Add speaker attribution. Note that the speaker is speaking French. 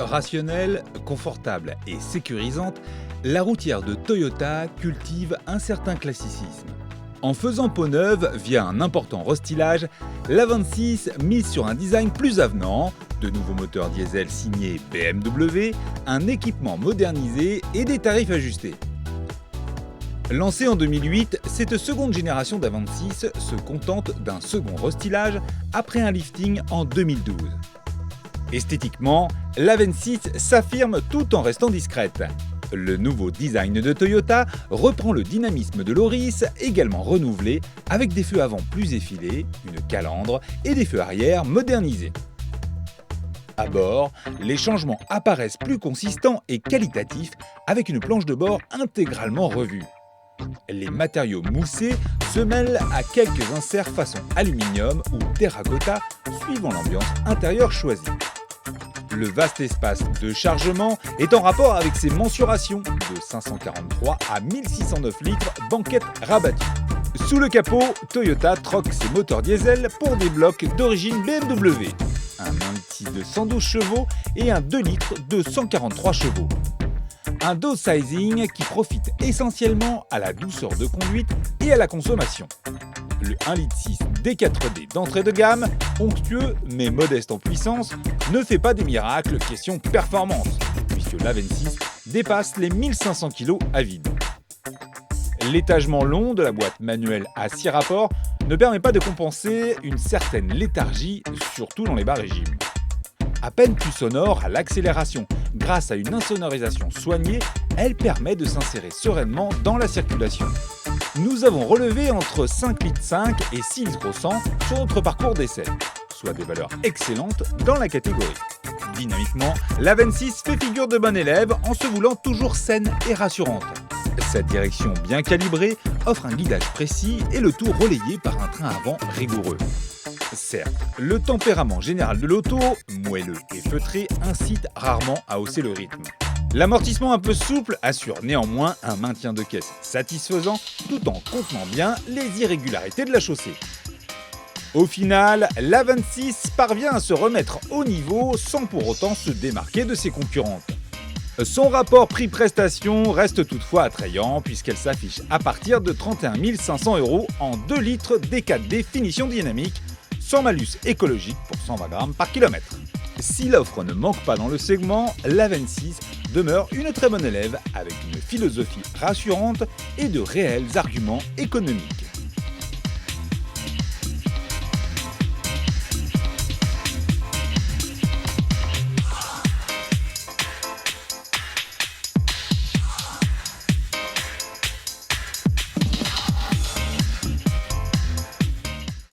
Speaker 1: Rationnelle, confortable et sécurisante, la routière de Toyota cultive un certain classicisme. En faisant peau neuve via un important restylage, l'A26 mise sur un design plus avenant, de nouveaux moteurs diesel signés BMW, un équipement modernisé et des tarifs ajustés. Lancée en 2008, cette seconde génération d'A26 se contente d'un second restylage après un lifting en 2012. Esthétiquement, l'A26 s'affirme tout en restant discrète. Le nouveau design de Toyota reprend le dynamisme de l'Auris, également renouvelé, avec des feux avant plus effilés, une calandre et des feux arrière modernisés. À bord, les changements apparaissent plus consistants et qualitatifs, avec une planche de bord intégralement revue. Les matériaux moussés se mêlent à quelques inserts façon aluminium ou terracotta, suivant l'ambiance intérieure choisie. Le vaste espace de chargement est en rapport avec ses mensurations de 543 à 1609 litres banquette rabattue. Sous le capot, Toyota troque ses moteurs diesel pour des blocs d'origine BMW, un 1,6 de 112 chevaux et un 2 litres de 143 chevaux. Un downsizing qui profite essentiellement à la douceur de conduite et à la consommation. Le 1,6 litre D4D d'entrée de gamme, onctueux mais modeste en puissance, ne fait pas des miracles question performance, puisque l'A26 dépasse les 1500 kg à vide. L'étagement long de la boîte manuelle à 6 rapports ne permet pas de compenser une certaine léthargie, surtout dans les bas régimes. À peine plus sonore à l'accélération, grâce à une insonorisation soignée, elle permet de s'insérer sereinement dans la circulation. Nous avons relevé entre 5,5 litres et 6 litres au 100 sur notre parcours d'essai, soit des valeurs excellentes dans la catégorie. Dynamiquement, l'A26 fait figure de bon élève en se voulant toujours saine et rassurante. Sa direction bien calibrée offre un guidage précis et le tout relayé par un train avant rigoureux. Certes, le tempérament général de l'auto, moelleux et feutré, incite rarement à hausser le rythme. L'amortissement un peu souple assure néanmoins un maintien de caisse satisfaisant tout en contenant bien les irrégularités de la chaussée. Au final, l'A26 parvient à se remettre au niveau sans pour autant se démarquer de ses concurrentes. Son rapport prix-prestation reste toutefois attrayant puisqu'elle s'affiche à partir de 31 500 € en 2 litres D4D finition dynamique, sans malus écologique pour 120 grammes par kilomètre. Si l'offre ne manque pas dans le segment, l'A26 demeure une très bonne élève avec une philosophie rassurante et de réels arguments économiques.